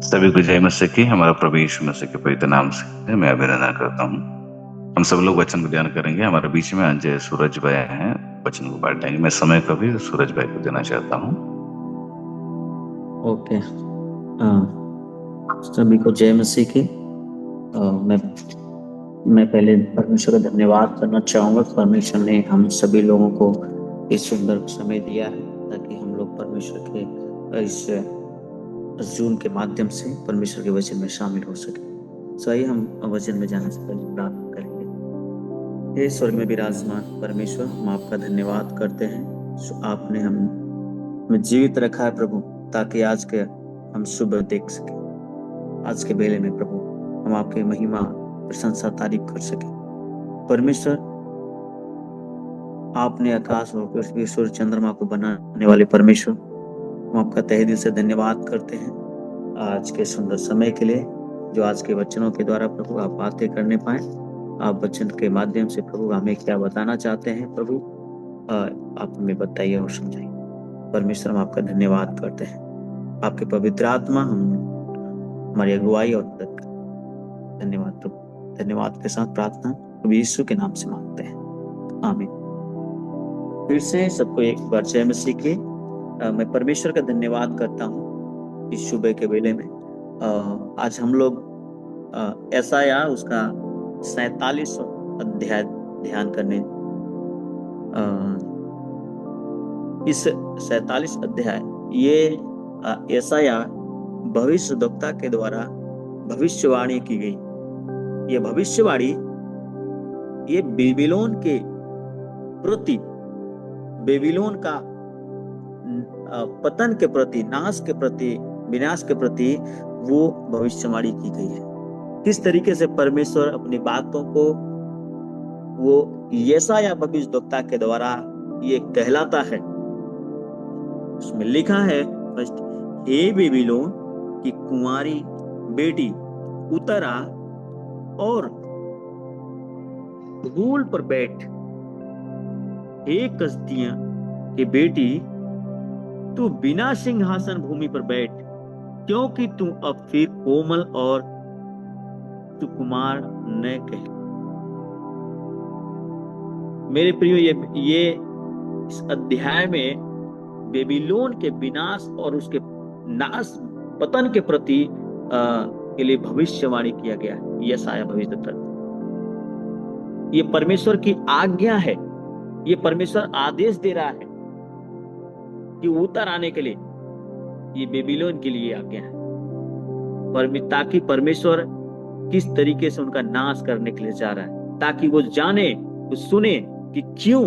सभी को जय मसीह की। हमारा प्रभु यीशु मसीह के पवित्र नाम से मैं अभिनंदन करता हूँ। हम सब लोग वचन को ध्यान करेंगे। हमारे बीच में अंजय सूरज भाई हैं, वचन को बांटेंगे। मैं समय को भी सूरज भाई को देना चाहता हूँ। ओके। सभी को जय मसीह की। मैं पहले परमेश्वर का धन्यवाद करना चाहूंगा। परमेश्वर ने हम सभी लोगों को इस सुंदर समय दिया है ताकि हम लोग परमेश्वर के इस जून के माध्यम से परमेश्वर के वचन में शामिल हो सके। सही, हम वचन में जाने से पहले प्रार्थना करेंगे। हे स्वर्ग में विराजमान परमेश्वर, हम आपका धन्यवाद करते हैं। आपने हमें जीवित रखा है प्रभु, ताकि आज के हम सुबह देख सके। आज के बेले में प्रभु हम आपकी महिमा, प्रशंसा, तारीफ कर सके। परमेश्वर, आपने आकाश और पृथ्वी, सूर्य, चंद्रमा को बनाने वाले परमेश्वर, हम आपका तहे दिल से धन्यवाद करते हैं आज के सुंदर समय के लिए, जो आज के वचनों के द्वारा प्रभु आप बातें करने पाए। आप वचन के माध्यम से प्रभु हमें क्या बताना चाहते हैं प्रभु, आप हमें बताइए और समझाइए। परमेश्वर, हम आपका धन्यवाद करते हैं। आपके पवित्र आत्मा हमारी अगुवाई और मदद कर। धन्यवाद प्रभु। धन्यवाद के साथ प्रार्थना प्रभु यीशु के नाम से मांगते हैं, आमीन। फिर से सबको एक बार जय मसीह की। मैं परमेश्वर का धन्यवाद करता हूँ इस सुबह के वेले में। आज हम लोग यशायाह उसका 47 अध्याय ध्यान करने। इस 47 अध्याय ये यशायाह भविष्यद्वक्ता के द्वारा भविष्यवाणी की गई। ये भविष्यवाणी ये बेबीलोन के प्रति, बेबीलोन का पतन के प्रति, नाश के प्रति, विनाश के प्रति वो भविष्यवाणी की गई है। किस तरीके से परमेश्वर अपनी बातों को वो यशायाह भविष्यद्वक्ता के द्वारा ये कहलाता है। उसमें लिखा है फर्स्ट, हे बेबीलोन की कुंवारी बेटी उतर आ और धूल पर बैठ। हे कसदियां की बेटी, तू बिना सिंहासन भूमि पर बैठ, क्योंकि तू अब फिर कोमल और सुकुमार न कहे। मेरे प्रियो, ये इस अध्याय में बेबीलोन के विनाश और उसके नाश, पतन के प्रति के लिए भविष्यवाणी किया गया है। यशायाह भविष्यद्वक्ता, ये परमेश्वर की आज्ञा है। ये परमेश्वर आदेश दे रहा है कि उतर आने के लिए। ये बेबीलोन के लिए आज्ञा है, ताकि परमेश्वर किस तरीके से उनका नाश करने के लिए जा रहा है, ताकि वो जाने, वो सुने कि क्यों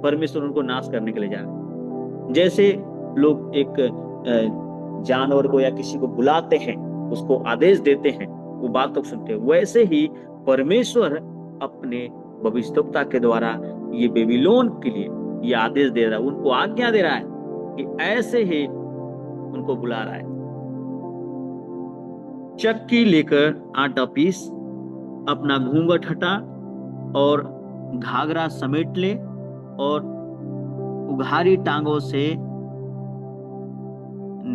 परमेश्वर उनको नाश करने के लिए जा रहा है। जैसे लोग एक जानवर को या किसी को बुलाते हैं, उसको आदेश देते हैं, वो बात तो सुनते हैं, वैसे ही परमेश्वर अपने भविष्यद्वक्ता के द्वारा ये बेबीलोन के लिए ये आदेश दे रहा है, उनको आज्ञा दे रहा है कि ऐसे ही उनको बुला रहा है। चक्की लेकर आटा पीस, अपना घूंघट हटा और घाघरा समेट ले, और उघारी टांगों से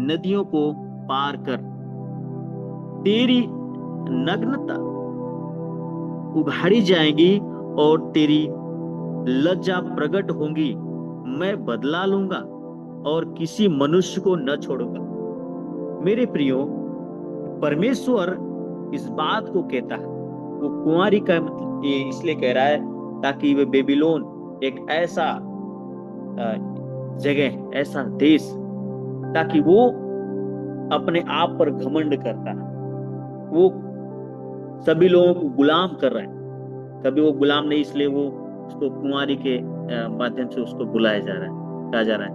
नदियों को पार कर। तेरी नग्नता उघाड़ी जाएगी और तेरी लज्जा प्रकट होगी। मैं बदला लूंगा और किसी मनुष्य को न छोड़ूंगा। मेरे प्रियो, परमेश्वर इस बात को कहता है। वो कुंवारी का मतलब ये इसलिए कह रहा है ताकि वे बेबीलोन एक ऐसा जगह, ऐसा देश, ताकि वो अपने आप पर घमंड करता है, वो सभी लोगों को गुलाम कर रहा है। कभी वो गुलाम नहीं, इसलिए वो उसको कुंवारी के माध्यम से उसको बुलाया जा रहा है, कहा जा रहा है।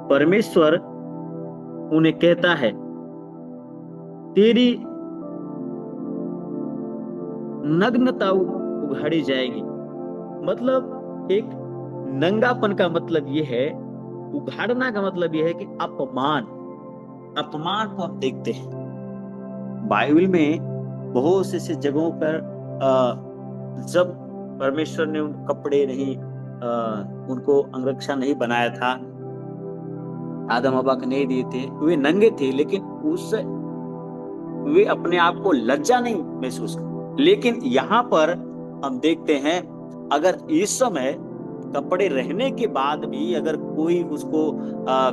परमेश्वर उन्हें कहता है, तेरी नग्नता उघाड़ी जाएगी। मतलब एक नंगापन का मतलब यह है, उघाड़ना का मतलब यह है कि अपमान को हम देखते हैं बाइबल में बहुत से ऐसे जगहों पर जब परमेश्वर ने उन कपड़े नहीं, उनको अंगरक्षा नहीं बनाया था, आदम हवा को नहीं दिए थे, वे नंगे थे, लेकिन उस वे अपने आप को लज्जा नहीं महसूस कर। लेकिन यहाँ पर हम देखते हैं, अगर इस समय कपड़े रहने के बाद भी अगर कोई उसको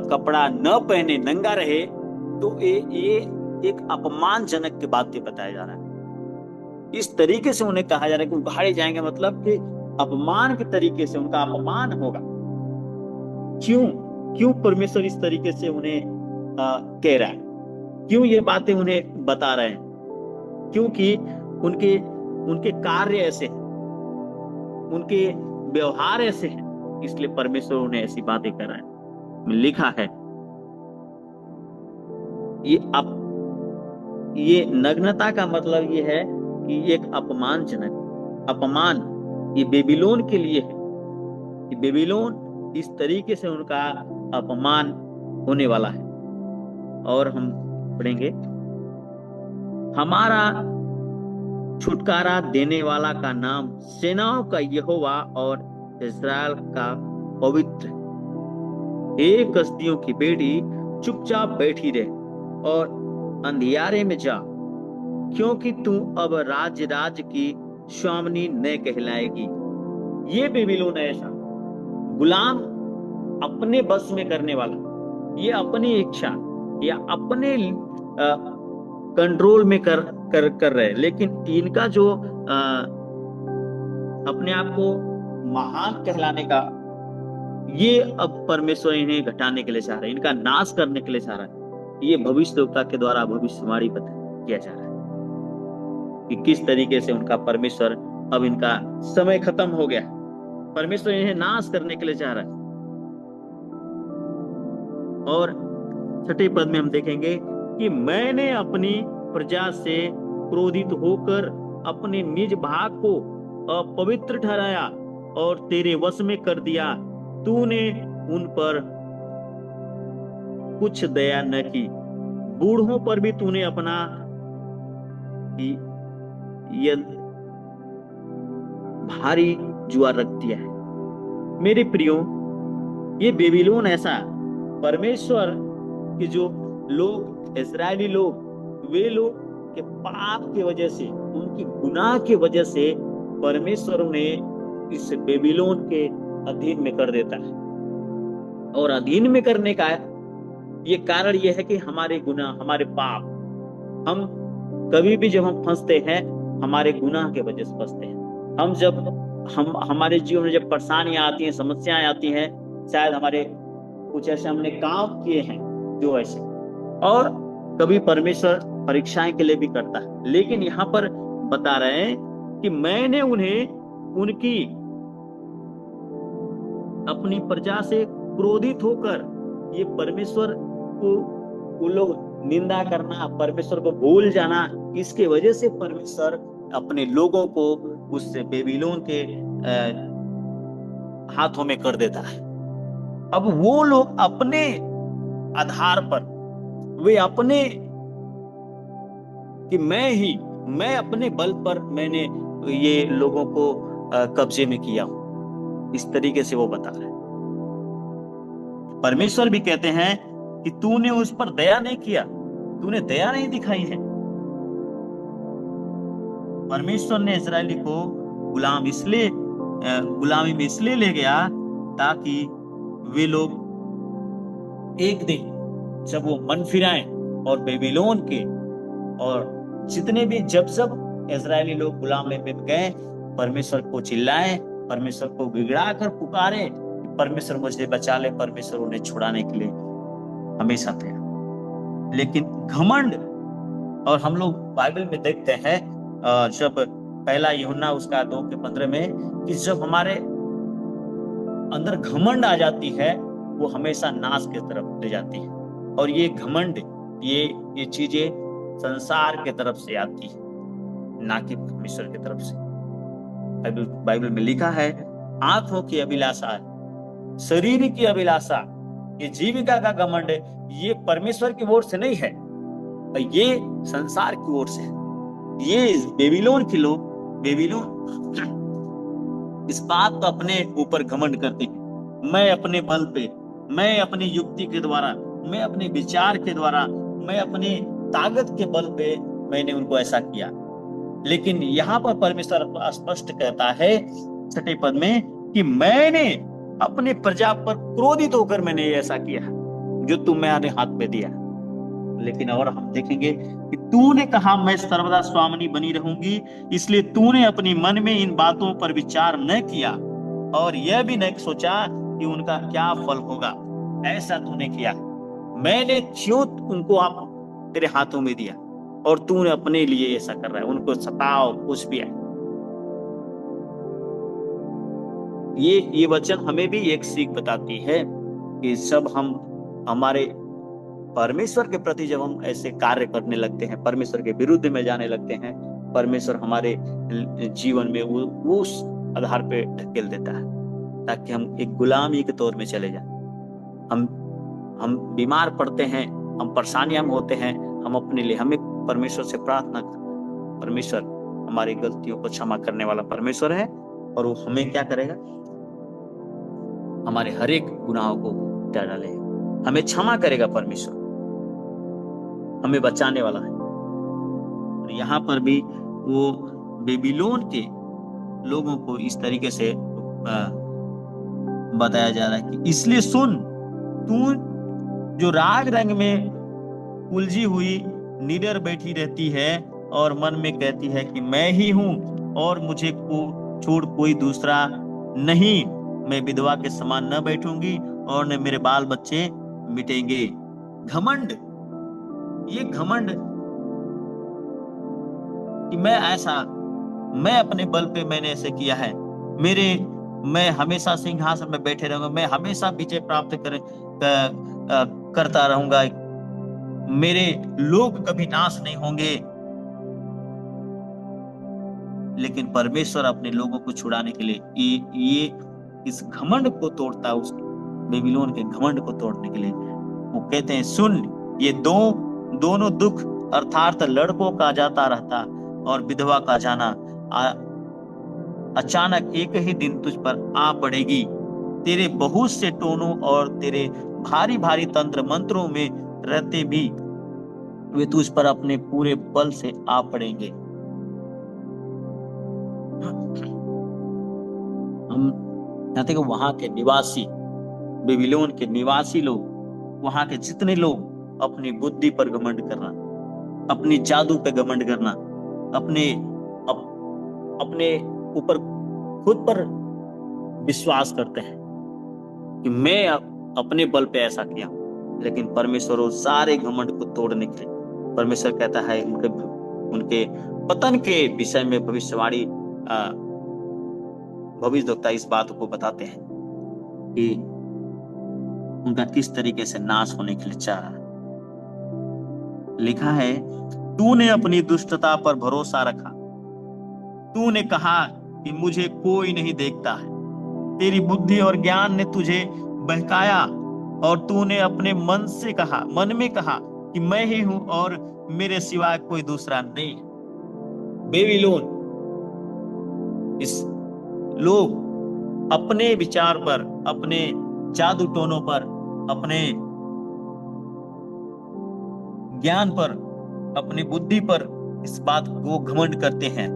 कपड़ा न पहने, नंगा रहे, तो ये एक अपमानजनक की बात बताया जा रहा है। इस तरीके से उन्हें कहा जा रहा है कि उघाड़े जाएंगे, मतलब कि अपमान के तरीके से उनका अपमान होगा। क्यों क्यों परमेश्वर इस तरीके से उन्हें कह रहा है, क्यों ये बातें उन्हें बता रहे हैं? क्योंकि उनके उनके कार्य ऐसे हैं, उनके व्यवहार ऐसे हैं, इसलिए परमेश्वर उन्हें ऐसी बातें कर रहा है। लिखा है ये नग्नता का मतलब ये है कि एक अपमानजनक अपमान ये बेबीलोन के लिए है। कि बेबीलोन इस तरीके से उनका अपमान होने वाला है। और हम पढ़ेंगे, हमारा छुटकारा देने वाला का नाम सेनाओं का यहोवा और इस्राएल का पवित्र। हे कसदियों की बेटी, चुपचाप बैठी रहे और अंधियारे में जा, क्योंकि तू अब राज की स्वामिनी न कहलाएगी। ये बेबीलोन ऐसा गुलाम, अपने बस में करने वाला, ये अपनी इच्छा या अपने कंट्रोल में कर रहे, लेकिन इनका जो अपने आप को महान कहलाने का, ये अब परमेश्वर इन्हें घटाने के लिए चाह रहे हैं, इनका नाश करने के लिए चाह रहा है। ये भविष्यद्वक्ता के द्वारा भविष्यवाणी किया जा रहा है कि किस तरीके से उनका परमेश्वर, अब इनका समय खत्म हो गया, परमेश्वर इन्हें नाश करने के लिए चाह रहा है। और छठे पद में हम देखेंगे कि मैंने अपनी प्रजा से क्रोधित होकर अपने निज भाग को अपवित्र ठहराया और तेरे वश में कर दिया। तूने उन पर कुछ दया न की, बूढ़ों पर भी तूने अपना भारी जुआ रख दिया है। मेरे प्रियो, ये बेबीलोन ऐसा, परमेश्वर के जो लोग, इस्राएली लोग, वे लोग के पाप की वजह से, उनकी गुनाह की वजह से परमेश्वर उन्हें इस बेबीलोन के अधीन में कर देता है। और अधीन में करने का ये कारण ये है कि हमारे गुनाह, हमारे पाप, हम कभी भी जब हम फंसते हैं, हमारे गुनाह के वजह से फंसते हैं। हम जब हमारे जीवन में जब परेशानियां आती हैं, समस्याएं आती हैं, शायद हमारे कुछ ऐसे हमने काम किए हैं जो ऐसे, और कभी परमेश्वर परीक्षाएं के लिए भी करता है। लेकिन यहाँ पर बता रहे हैं कि मैंने उन्हें उनकी अपनी प्रजा से क्रोधित होकर, ये परमेश्वर को वो लोग निंदा करना, परमेश्वर को भूल जाना, इसके वजह से परमेश्वर अपने लोगों को उस बेबीलोन के हाथों में कर देता है। अब वो लोग अपने आधार पर, वे अपने कि मैं अपने बल पर मैंने ये लोगों को कब्जे में किया हूं, इस तरीके से वो बता रहे हैं। परमेश्वर भी कहते हैं कि तूने उस पर दया नहीं किया, तूने दया नहीं दिखाई है। परमेश्वर ने इस्राएली को गुलामी में इसलिए ले गया ताकि वे लोग एक दिन जब वो मन फिराएं और बेबीलोन के, और जितने भी जब इस्राएली लोग गुलामी में गए, परमेश्वर को चिल्लाएं, परमेश्वर को गिड़गिड़ा कर पुकारे, परमेश्वर मुझे बचा ले, परमेश्वर उन्हें छुड़ाने के लिए हमेशा तैयार। लेकिन घमंड, और हम लोग बाइबल में देखते हैं जब पहला यूहन्ना उसका 2:15 में, कि जब हमारे अंदर घमंड आ जाती है, वो हमेशा नाश की तरफ ले जाती है। और ये घमंड, ये चीजें संसार के तरफ से आती है, ना कि परमेश्वर की तरफ से। बाइबल में लिखा है, आंखों की अभिलाषा, शरीर की अभिलाषा, ये जीविका का घमंड, ये परमेश्वर की ओर से नहीं है, ये संसार की ओर से है। ये बेबीलोन के लोग, बेबीलोन इस बात को अपने ऊपर घमंड करते हैं, मैं अपने बल पे, मैं अपनी युक्ति के द्वारा, मैं अपने विचार के द्वारा, मैं अपने ताकत के बल पे मैंने उनको ऐसा किया। लेकिन यहाँ पर परमेश्वर स्पष्ट कहता है 6 पद में कि मैंने अपने प्रजा पर क्रोधित होकर मैंने ऐसा किया जो तुम्हारे हाथ में दिया। लेकिन और हम देखेंगे कि तूने कहा मैं सर्वदा स्वामिनी बनी रहूंगी, इसलिए तूने अपनी मन में इन बातों पर विचार न किया और यह भी नहीं सोचा कि उनका क्या फल होगा। ऐसा तूने किया, मैंने क्यों उनको आप तेरे हाथों में दिया और तूने अपने लिए ऐसा कर रहा है, उनको सताओ कुछ भी है। ये वचन हमें भी एक सीख बताती है कि जब हम हमारे परमेश्वर के प्रति जब हम ऐसे कार्य करने लगते हैं, परमेश्वर के विरुद्ध में जाने लगते हैं, परमेश्वर हमारे जीवन में वो उस आधार पे ढकेल देता है ताकि हम एक गुलामी के तौर में चले जाएं। हम बीमार पड़ते हैं, हम परेशानियां में होते हैं, हम अपने लिए हमें परमेश्वर से प्रार्थना करें। परमेश्वर हमारी गलतियों को क्षमा करने वाला परमेश्वर है और वो हमें क्या करेगा, हमारे हर एक गुनाहों को हटा डालेगा, हमें क्षमा करेगा। परमेश्वर हमें बचाने वाला है। और यहाँ पर भी वो बेबीलोन के लोगों को इस तरीके से बताया जा रहा है कि इसलिए सुन, तू जो राग रंग में उलझी हुई निडर बैठी रहती है और मन में कहती है कि मैं ही हूं और मुझे को छोड़ कोई दूसरा नहीं, मैं विधवा के समान न बैठूंगी और न मेरे बाल बच्चे मिटेंगे। घमंड, ये घमंड कि मैं अपने बल पे मैंने ऐसे किया है, मैं हमेशा सिंहासन में बैठे रहूंगा, मैं हमेशा विजय प्राप्त करता रहूंगा, मेरे लोग कभी नाश नहीं होंगे। लेकिन परमेश्वर अपने लोगों को छुड़ाने के लिए ये इस घमंड को तोड़ता है, उस बेबीलोन के घमंड को तोड़ने के लिए वो कहते हैं सुन, ये दोनों दुख अर्थात लड़कों का जाता रहता और विधवा का जाना अचानक एक ही दिन तुझ पर आ पड़ेगी। तेरे बहुत से टोनों और तेरे भारी भारी तंत्र मंत्रों में रहते भी वे तुझ पर अपने पूरे बल से आ पड़ेंगे। हम कहते हैं वहां के निवासी, बेबीलोन के निवासी लोग, वहां के जितने लोग अपनी बुद्धि पर घमंड करना, अपनी जादू पे घमंड करना, अपने ऊपर खुद पर विश्वास करते हैं कि मैं अपने बल पे ऐसा किया। लेकिन परमेश्वर उस सारे घमंड को तोड़ने के लिए परमेश्वर कहता है, उनके पतन के विषय में भविष्यवाणी भविष्यवक्ता इस बात को बताते हैं कि उनका किस तरीके से नाश होने के लिए चाह रहा है। लिखा है, तूने अपनी दुष्टता पर भरोसा रखा, तूने कहा कि मुझे कोई नहीं देखता है, तेरी बुद्धि और ज्ञान ने तुझे बहकाया और तूने अपने मन में कहा कि मैं ही हूं और मेरे सिवाय कोई दूसरा नहीं। बेबीलोन, इस लोग अपने विचार पर, अपने जादू टोनों पर, अपने ज्ञान पर, अपनी बुद्धि पर इस बात को घमंड करते हैं,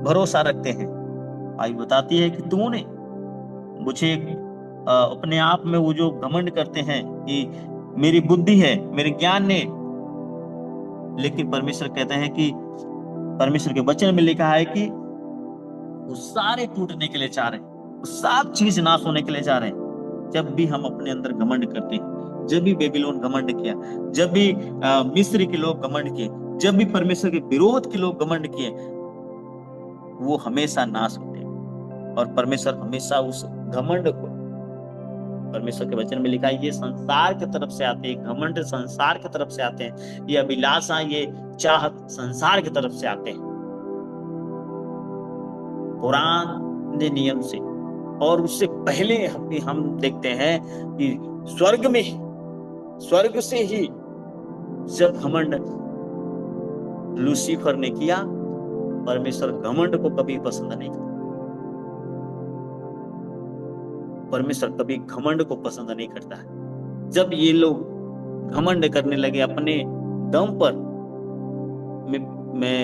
भरोसा रखते हैं। आई बताती है कि तूने मुझे अपने आप में वो जो घमंड करते हैं कि मेरी बुद्धि है, मेरे ज्ञान ने, लेकिन परमेश्वर कहते हैं कि परमेश्वर के वचन में लिखा है कि वो सारे टूटने के लिए चाह रहे हैं, वो सब चीज नाश होने के लिए चाह रहे हैं। जब भी हम अपने अंदर घमंड करते हैं, जब भी बेबीलोन घमंड किया, जब भी मिस्र के लोग घमंड किए, जब भी परमेश्वर के विरोध के लोग घमंड किए, वो हमेशा नाश होते हैं। और परमेश्वर हमेशा उस घमंड को, परमेश्वर के वचन में लिखा है, ये संसार की तरफ से आते हैं, घमंड संसार की तरफ से आते हैं, ये अभिलाषा, ये चाहत संसार की तरफ से आते हैं, पुराने नियम से। और उससे पहले हम देखते हैं कि स्वर्ग से ही जब घमंड लूसीफर ने किया, परमेश्वर घमंड को कभी पसंद नहीं करता। परमेश्वर कभी घमंड को पसंद नहीं करता है। जब ये लोग घमंड करने लगे अपने दम पर, मैं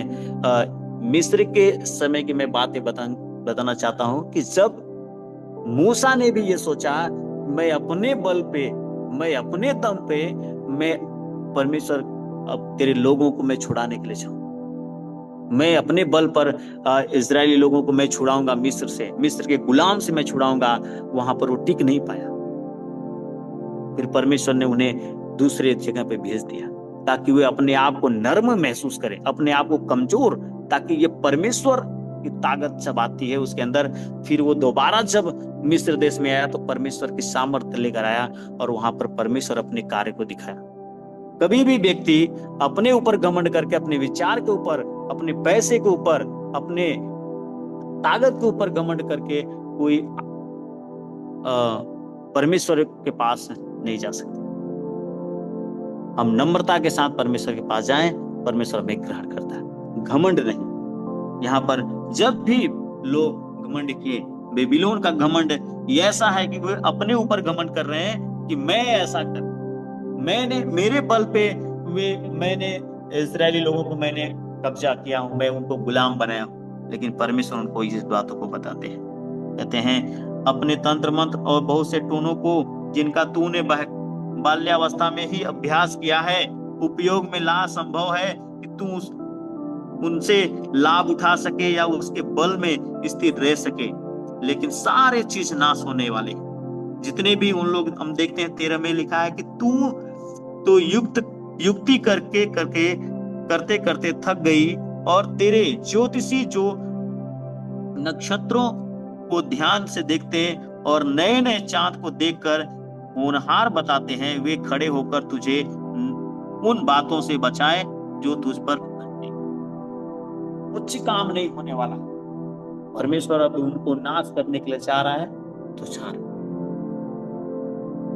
मिस्र के समय की मैं बातें बताना चाहता हूं कि जब मूसा ने भी ये सोचा, मैं अपने बल पे, मैं अपने दम पे, मैं परमेश्वर अब तेरे लोगों को मैं छुड़ाने के लिए जाऊं, मैं अपने बल पर इजरायली लोगों को मैं छुड़ाऊंगा मिस्र से, मिस्र के गुलाम से मैं छुड़ाऊंगा, वहां पर वो टिक नहीं पाया। फिर परमेश्वर ने उन्हें दूसरे जगह पे भेज दिया ताकि वे अपने आप को नर्म महसूस करें, अपने आप को कमजोर, ताकि ये परमेश्वर की ताकत जब आती है उसके अंदर, फिर वो दोबारा जब मिस्र देश में आया तो परमेश्वर की सामर्थ्य लेकर आया और वहां पर परमेश्वर अपने कार्य को दिखाया। कभी भी व्यक्ति अपने ऊपर घमंड करके, अपने विचार के ऊपर, अपने पैसे के ऊपर, अपने ताकत के ऊपर घमंड करके कोई परमेश्वर के पास नहीं जा सकते। हम नम्रता के साथ परमेश्वर के पास जाएं, परमेश्वर हमें ग्रहण करता है, घमंड नहीं। यहाँ पर जब भी लोग घमंड किए, बेबीलोन का घमंड ये ऐसा है कि वे अपने ऊपर घमंड कर रहे हैं कि मैं ऐसा कर, मैंने, मेरे बल पे मैंने इजरायली लोगों को मैंने कब्जा किया हूं, मैं उनको गुलाम बनाया हूं। लेकिन परमेश्वर उनको इस बातों को बताते हैं, कहते हैं अपने तंत्र मंत्र और बहुत से टोनों को जिनका तूने बाल्यावस्था में ही अभ्यास किया है, उपयोग में ला संभव है कि तू उनसे लाभ उठा सके या उसके बल में स्थिर रह सके, लेकिन सारे चीज नाश होने वाले। जितने भी उन लोग, हम देखते हैं 13 में लिखा है कि तू तो युक्ति करके करके करते करते थक गई और तेरे ज्योतिषी जो नक्षत्रों को ध्यान से देखते और नए नए चांद को देखकर होनहार बताते हैं, वे खड़े होकर तुझे उन बातों से बचाएं जो तुझ पर कुछ काम नहीं होने वाला। परमेश्वर अब उनको नाश करने के लिए चाह रहा है तो चाह रहा,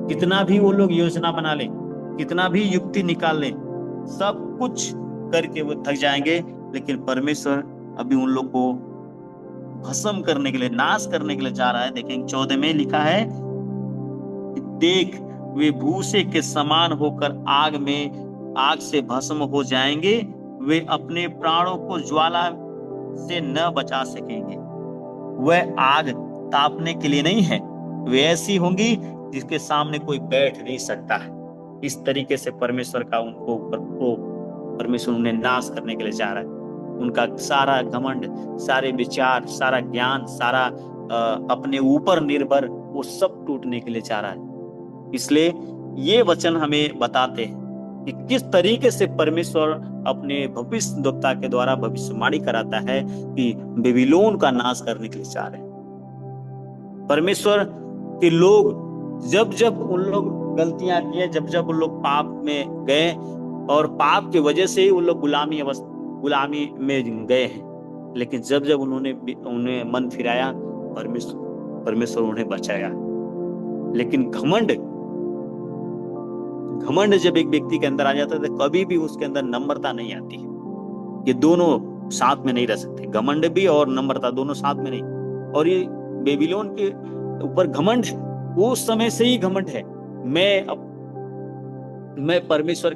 कितना भी वो लोग योजना बना ले, कितना भी युक्ति निकाल ले, सब कुछ करके वो थक जाएंगे, लेकिन परमेश्वर अभी उन लोग को भस्म करने के लिए, नाश करने के लिए जा रहा है। देखेंगे 14 में लिखा है, देख वे भूसे के समान होकर आग से भस्म हो जाएंगे, वे अपने प्राणों को ज्वाला से न बचा सकेंगे। वह आग तापने के लिए नहीं है, वे ऐसी होंगी जिसके सामने कोई बैठ नहीं सकता है। इस तरीके से परमेश्वर का उनको परमेश्वर उन्हें नाश करने के लिए जा रहा है। उनका सारा घमंड, सारे विचार, सारा ज्ञान, सारा अपने ऊपर निर्भर, वो सब टूटने के लिए जा रहा है। इसलिए ये वचन हमें बताते हैं कि किस तरीके से परमेश्वर अपने भविष्यद्वक्ता के द्वारा भविष्यवाणी कराता है कि बेबीलोन का नाश करने के लिए जा रहे हैं। परमेश्वर के लोग जब जब उन लोग गलतियां किए, जब जब उन लोग पाप में गए और पाप की वजह से ही उन लोग गुलामी में गए हैं, लेकिन जब जब उन्हें मन फिराया, परमेश्वर उन्हें बचाया। लेकिन घमंड जब एक व्यक्ति के अंदर आ जाता है तो कभी भी उसके अंदर नम्रता नहीं आती है। ये दोनों साथ में नहीं रह सकते, घमंड भी और नम्रता दोनों साथ में नहीं। और ये बेबीलोन के ऊपर घमंड है, वो उस समय से ही घमंड है, मैं परमेश्वर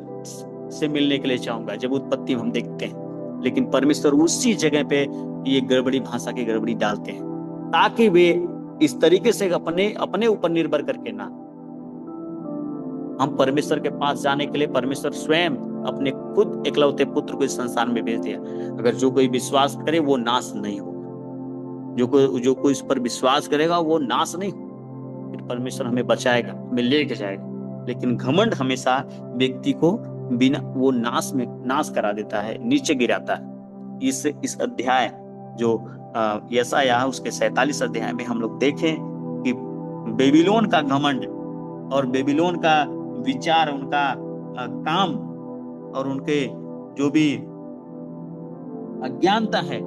से मिलने के लिए चाहूंगा, जब उत्पत्ति हम देखते हैं। लेकिन परमेश्वर उसी जगह पे ये गड़बड़ी, भाषा की गड़बड़ी डालते हैं ताकि वे इस तरीके से अपने ऊपर निर्भर करके ना, हम परमेश्वर के पास जाने के लिए परमेश्वर स्वयं अपने खुद इकलौते पुत्र को इस संसार में भेज दिया। अगर जो कोई विश्वास करे वो नाश नहीं होगा, जो कोई इस पर विश्वास करेगा वो नाश नहीं होगा। फिर परमेश्वर हमें बचाएगा, हमें लेके जाएगा। लेकिन घमंड हमेशा व्यक्ति को बिना वो नाश करा देता है, नीचे गिराता है। इस अध्याय जो यशायाह उसके 47 अध्याय में हम लोग देखें कि बेबीलोन का घमंड और बेबीलोन का विचार, उनका काम और उनके जो भी अज्ञानता है,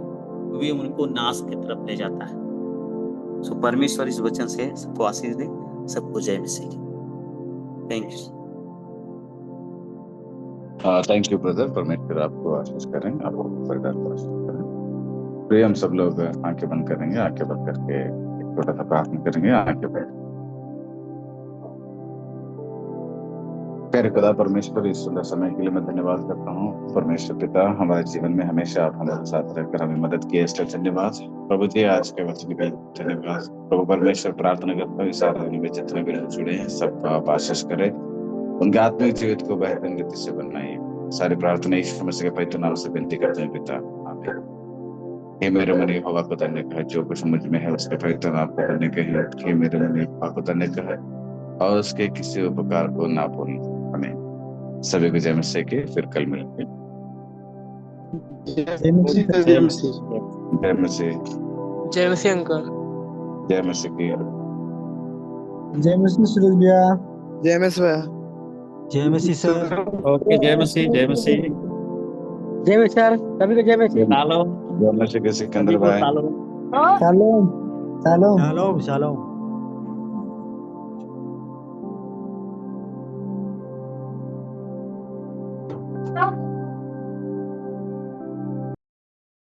वे उनको नाश की तरफ ले जाता है। सो परमेश्वर इस वचन से सबको आशीष दे, सबको जय मसीह। Thank you. Thank you brother. परमेश्वर आपको आशीष करें, आपको परिवार को आशीष करें। प्रिय, हम सब लोग आंखें बंद करेंगे, आंखें बंद करके एक छोटा सा प्रार्थना करेंगे। आंखें बंद। प्यारे खुदा परमेश्वर, इस सुंदर समय के लिए मैं धन्यवाद करता हूँ। परमेश्वर पिता, हमारे जीवन में हमेशा आप हमारे साथ रहकर हमें मदद किए, इसलिए धन्यवाद। प्रभु जी, आज के वचन के लिए धन्यवाद। प्रभु परमेश्वर, प्रार्थना करता हूँ इस आराधना में जितने भी लोग जुड़े हैं सबको आप आशीष करें, उनके आत्मिक जीवित को बेहतर गति से बनाइए। सारी प्रार्थना यीशु मसीह के पवित्र नाम से विनती करते हैं पिता, आमीन। हे मेरे मन यहोवा को धन्य कहे, जो कुछ मुझ में है उसके पवित्र नाम को धन्य कहे। हे मेरे मन यहोवा को धन्य कहे और उसके किसी उपकार को ना भूलें। हमें सभी को जय मसीह के, फिर कल मिलेंगे। जय मसीह। जय मसीह। जय मसीह। जय मसीह अंकल। जय मसीह की। जय मसीह सूरज भैया। जय मसीह भैया। जय मसीह सर। ओके, जय मसीह, जय मसीह। जय मसीह सर, सभी को जय मसीह। सालो, जय मसीह के सिकंदर सभी को भाई। सालो। Shalom shalom shalom. शालोम।